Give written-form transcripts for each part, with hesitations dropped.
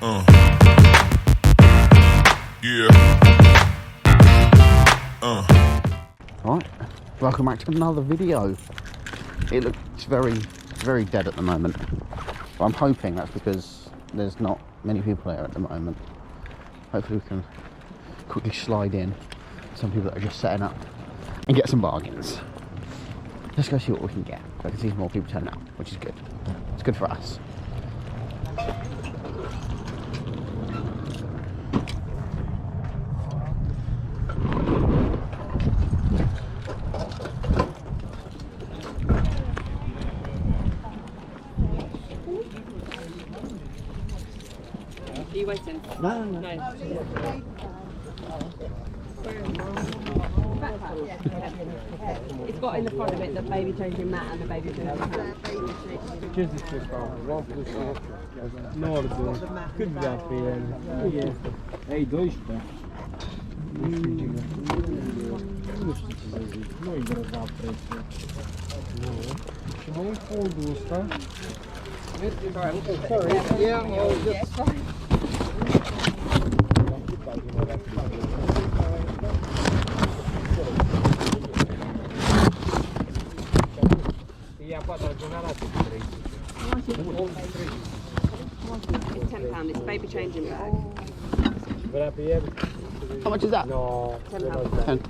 Alright, welcome back to another video. It looks very dead at the moment. But I'm hoping that's because there's not many people here at the moment. Hopefully we can quickly slide in some people that are just setting up and get some bargains. Let's go see what we can get. I can see more people turn out, which is good. It's good for us. Are you waiting? No. It's got in the front of it the baby changing mat and the baby changing mat. No, could be that yeah. Hey, dois tá? No i teraz zapraszam. No, full tá? Sorry, yeah, It's £10, it's baby changing bag. How much is that? No, £10. 10.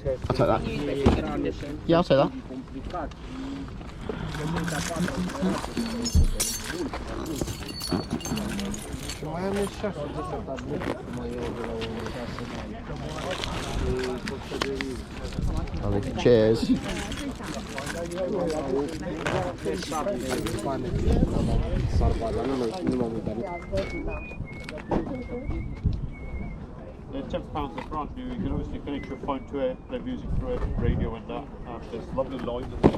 I'll take that. Yeah, I'll take that. Cheers. £10 is brand new. You can obviously connect your phone to it, play music through it, radio and that. There's lovely lines and that's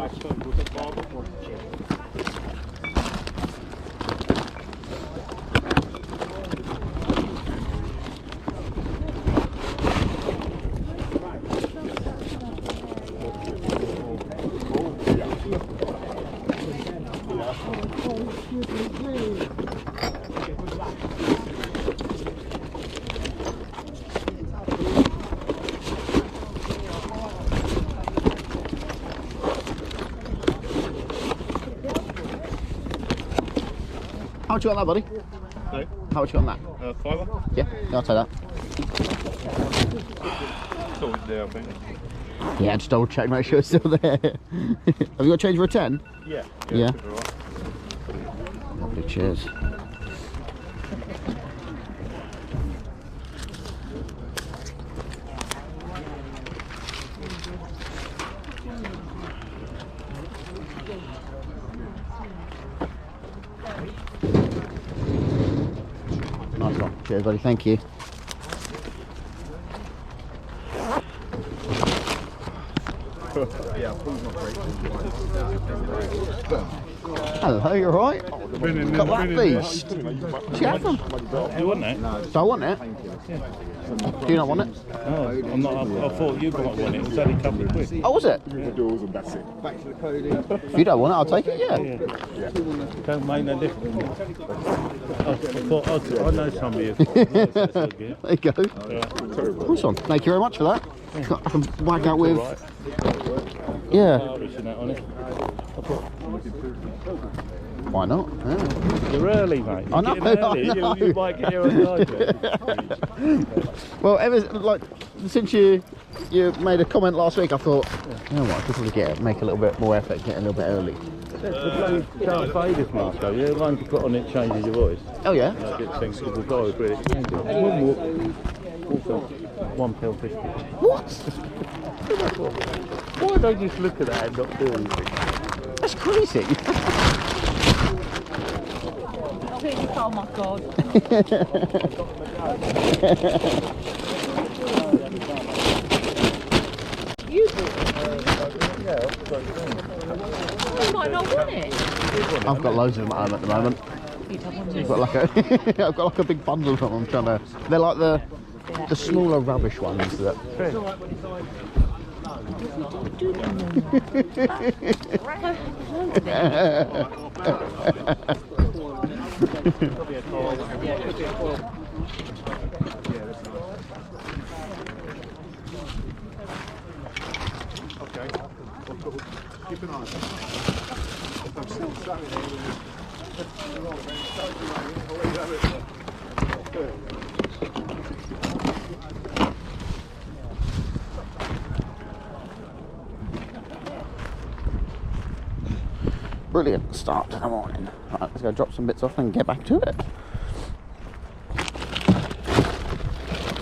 £10. How much you want that, buddy? No? How much you want that? £5? Yeah, I'll take that. It's always there, I think. Yeah, just double check, make sure it's still there. Have you got change for a 10? Yeah. Yeah. Right. Lovely, cheers. Nice one. Cheers, buddy. Thank you. Hello, you alright? Got that beast. Do you have them? You want it? Do I want it? Do you not want it? No, I'm not. I thought you might want it. It was only a couple of quid. Oh, was it? If you don't want it, I'll take it, yeah. Don't make no difference. I know some of you. There you go. Nice one. Thank you very much for that. I can wag out with. Yeah. Why not? Yeah. You're early, mate. I know. You might get here on time. Well, since you made a comment last week, I thought, you know what, I could probably make a little bit more effort, get a little bit early. The bloody Darth Vader's mask, though. You're the one to put on it changes your voice. Oh yeah. I get sensible guys with it. Also, £1.50. What? Why don't you just look at that and not do anything? That's crazy. completely. Oh my god. You might not want it. I've got loads of them at home at the moment. I've got like a, I've got like a big bundle of them. I'm trying to. They're like the smaller rubbish ones that. Keep an eye on it. Brilliant start to the morning. Right, let's go drop some bits off and get back to it.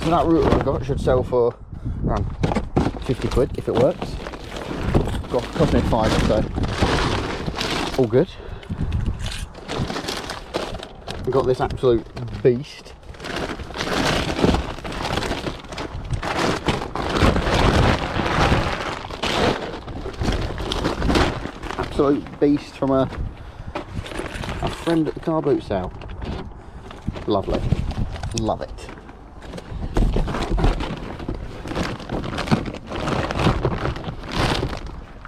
So that router I got should sell for around 50 quid if it works. Cost me 5, so all good. I've got this absolute beast. Absolute beast from a friend at the car boot sale. Lovely. Love it.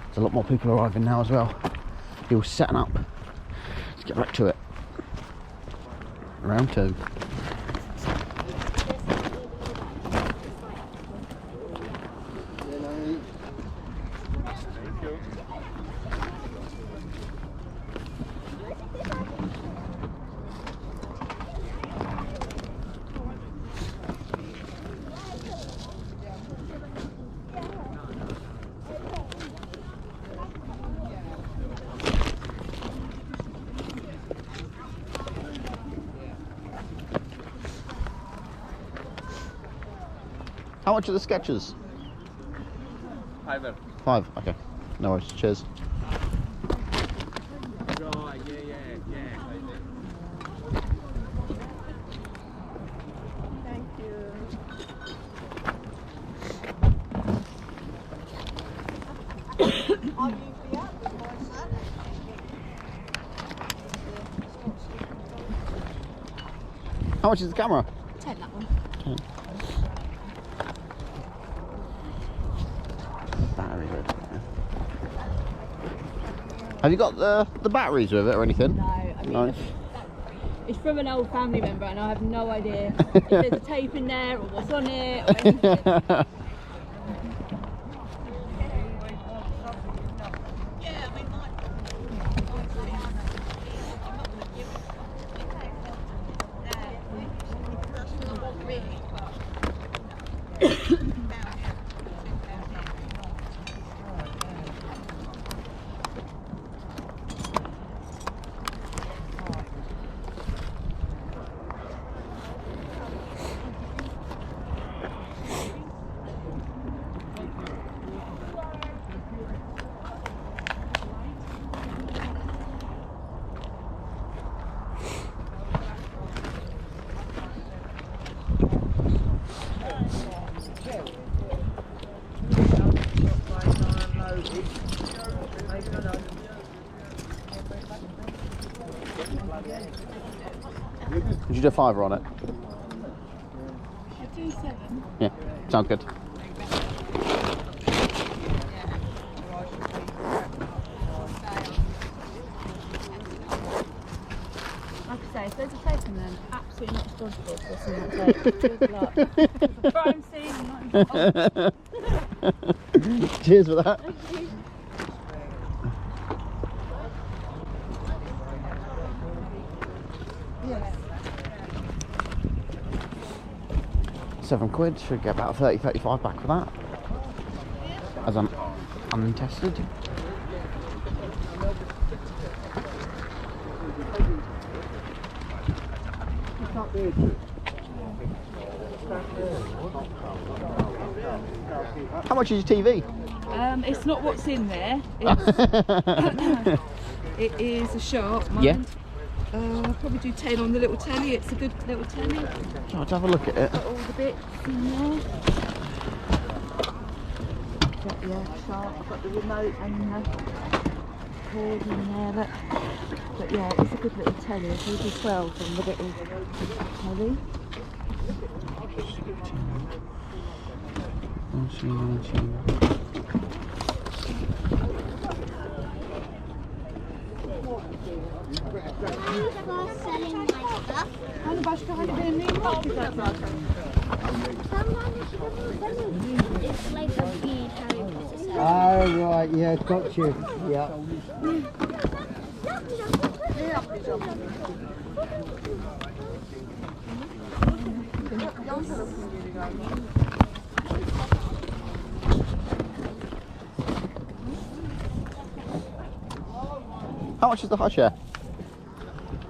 There's a lot more people arriving now as well. People setting up. Let's get back to it. Round 2. How much are the sketches? Fiver. 5, okay. No worries, cheers. Right, yeah. Thank you. How much is the camera? 10 that one. 10. Battery with it. Have you got the batteries with it or anything? No, I mean, Nice. it's from an old family member and I have no idea if there's a tape in there or what's on it or anything. Did you do a 5 on it? I do 7. Yeah, sounds good. Like I say, if there's a tape in there, I'm absolutely not responsible for some tape. Good luck. It's a crime scene, not involved. Cheers for that. Yes. 7 quid, should get about 30-35 back for that. As I'm untested. How much is your TV? It's not what's in there. It's, it is a shop. Mine. Yeah. Probably do 10 on the little telly. It's a good little telly. I'll have a look at it. Got all the bits in there. Yeah, sharp. I've got the remote and the cord in there. Look. But yeah, it's a good little telly. So do 12 on the little telly. 19. It's like a big Harry Potter set. Oh, right, yeah, got you. Yeah. How much is the high chair?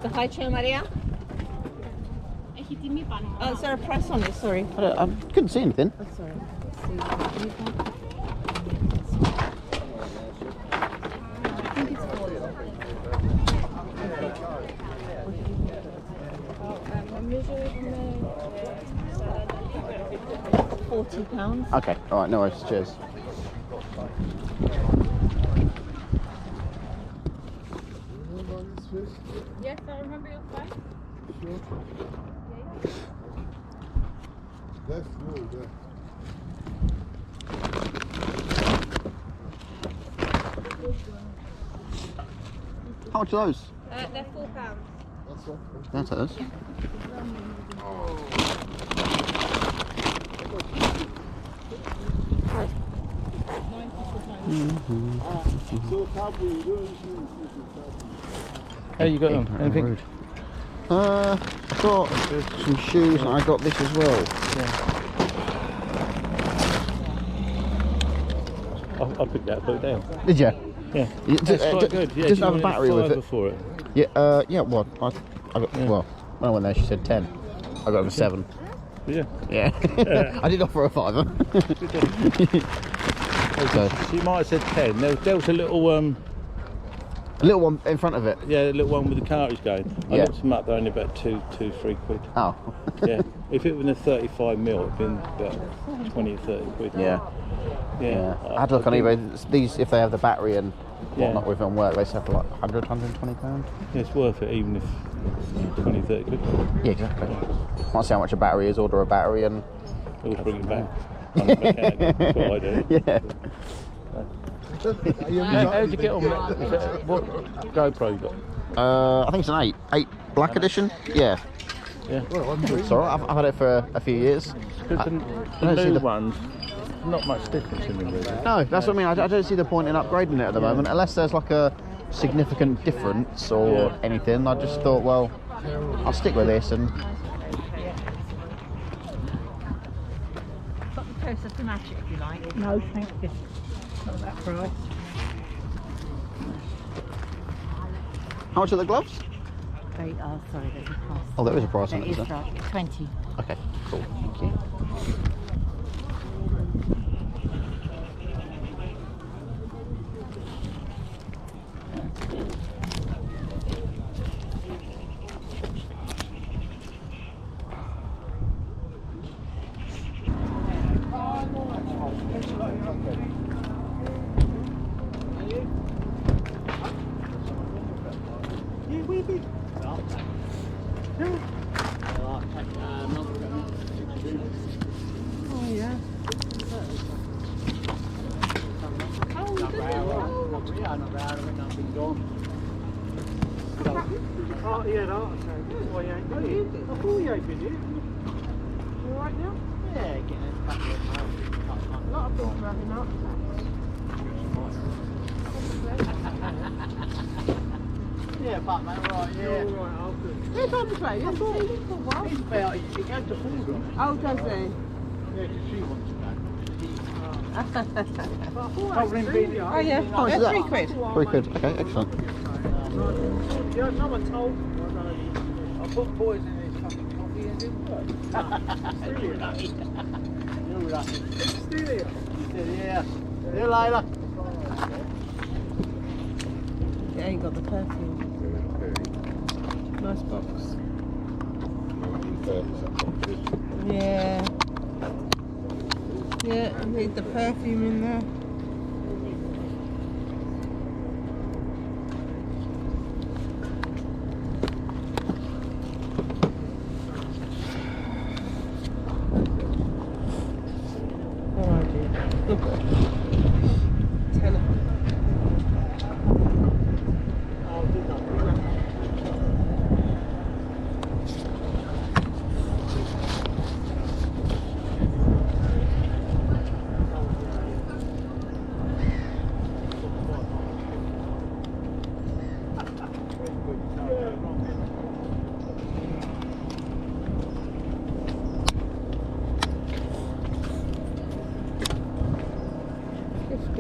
The high chair, Maria? Oh, is there a price on it? Sorry. I couldn't see anything. Oh, sorry. £40. Okay, alright, no worries, cheers. Yes, I remember your price. That's good, yeah. How much are those? They're £4. That's all. That's those. How you got them? Anything? I got some shoes and I got this as well. I picked that, put it down. Did you? Yeah. That's quite good. Yeah, doesn't have a battery with it. For it. Yeah, yeah, well, I got, well, when I went there she said 10. I got it for 7. Yeah. Yeah. I did offer a £5. So, She might have said 10. There was a little a little one in front of it. yeah, a little one with the cartridge going. I Yeah. looked them up, they're only about 3 quid. Oh. Yeah. If it was a 35mm, it'd been about 20 or 30 quid. Yeah. Yeah. I had to look on eBay. These, if they have the battery and Yeah. whatnot with them work, they sell for like 100, 120 £120. Yeah, it's worth it even if 20, 30 quid. Yeah, exactly. Might see how much a battery is, order a battery and... We'll bring it back. On the mechanic. That's what I do. Yeah. How'd you get on with that? Is that what GoPro you got? I think it's an 8 black edition. Yeah. Yeah. It's alright. I've had it for a few years. Because I the don't see new the- ones, not much difference in them really. No, that's what I mean. I don't see the point in upgrading it at the moment, unless there's like a significant difference or anything. I just thought, well, I'll stick with this and... Got the toaster to match it if you like. No, thank you. Not that price. How much are the gloves? Sorry, there's a price. Oh, there is a price on There it, is is there? like 20. Okay, cool. Thank you. Oh, yeah, no, why you ain't been here? I thought you ain't been here. You alright now? Yeah, getting it back in. A lot of people having heart attacks. Yeah, but man, alright, yeah. You're alright, I'll do. Yeah, time to play. I thought it for a while. He's about, he goes to Fulham. Oh, does he? Yeah, because she wants to go. Oh, yeah. How much is that? £3. £3. Okay, excellent. Yeah, someone told me, I put poison in his fucking coffee and it didn't work. Still lucky. You're lucky. Still here. He said, yeah. See you later. It ain't got the perfume. Nice box. Yeah. Yeah, I need the perfume in there.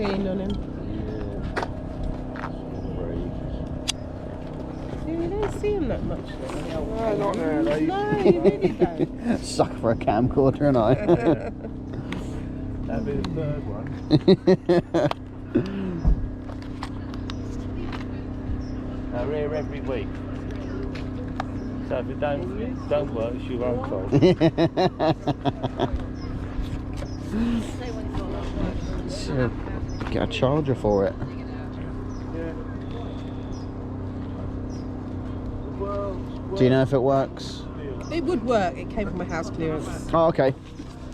On him. Yeah, you don't see him that much now. No, not nowadays. No, you really don't. Suck for a camcorder, and I. That'd be the third one. We're here every week. So if it don't work, it's your own fault. So, get a charger for it. Do you know if it works? It would work. It came from my house clearance. Oh, okay.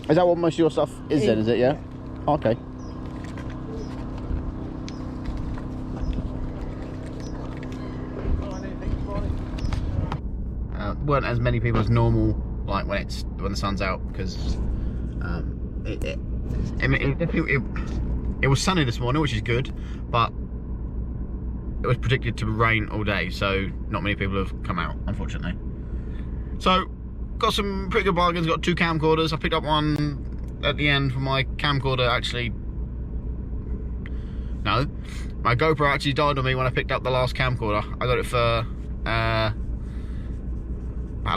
Is that what most of your stuff is then, is it, yeah? Okay. Weren't as many people as normal, like when the sun's out, because it was sunny this morning, which is good, but it was predicted to rain all day, so not many people have come out, unfortunately. So, got some pretty good bargains. Got 2 camcorders. I picked up one at the end for my camcorder. Actually, no, my GoPro actually died on me when I picked up the last camcorder. I got it for about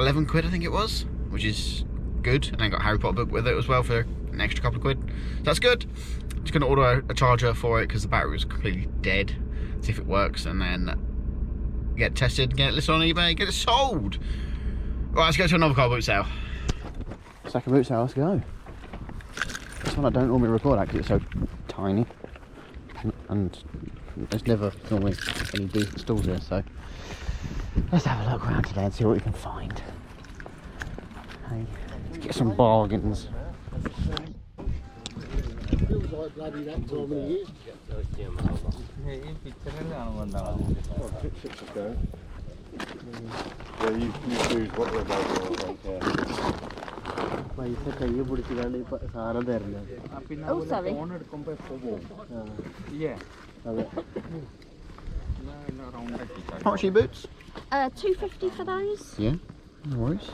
11 quid, I think it was, which is good. And then got a Harry Potter book with it as well for an extra couple of quid. So that's good. Just gonna order a charger for it because the battery was completely dead. See if it works, and then get it tested, get it listed on eBay, get it sold. Right, let's go to another car boot sale. Second boot sale, let's go. This one I don't normally record, actually, it's so tiny. And there's never normally any decent stalls here, so let's have a look around today and see what we can find. Hey, let's get some bargains. Feels like bloody that time of year. Yeah, you choose what they're about, I don't care. Oh, sorry. Yeah. How much are your boots? $2.50 for those. Yeah, no worries.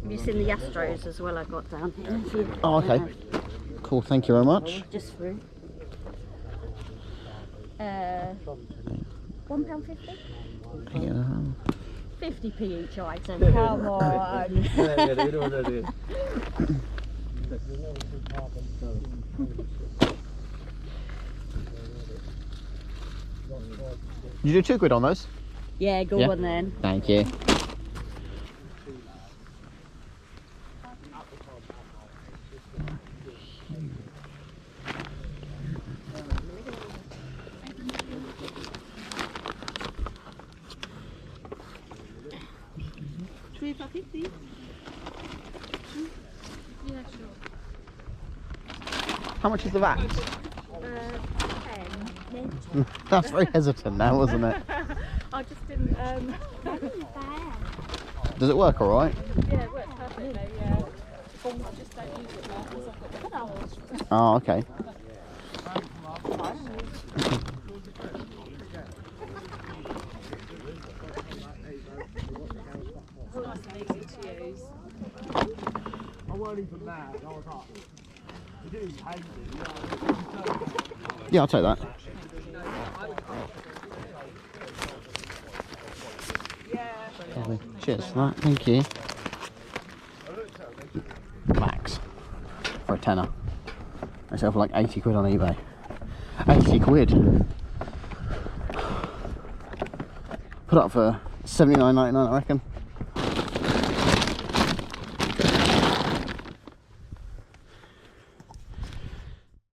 Have you seen the Astros as well I got down here? Oh, okay. Cool, thank you very much. Just through. £1.50? Yeah. 50p each item, come on! You do 2 quid on those? Yeah, go on then. Thank you. How much is the VAT? 10. That's very hesitant now, wasn't it? I just didn't. Does it work all right? Yeah, it works perfectly. Yeah. I just don't use it now because I've got the pedals. Oh, okay. It's nice and easy to use. I weren't even mad. I was like, it is handy. Yeah, I'll take that. Yeah. Lovely. Cheers for that. Thank you. Max. For a tenner. I sell for like 80 quid on eBay. 80 quid. Put up for 79.99 I reckon.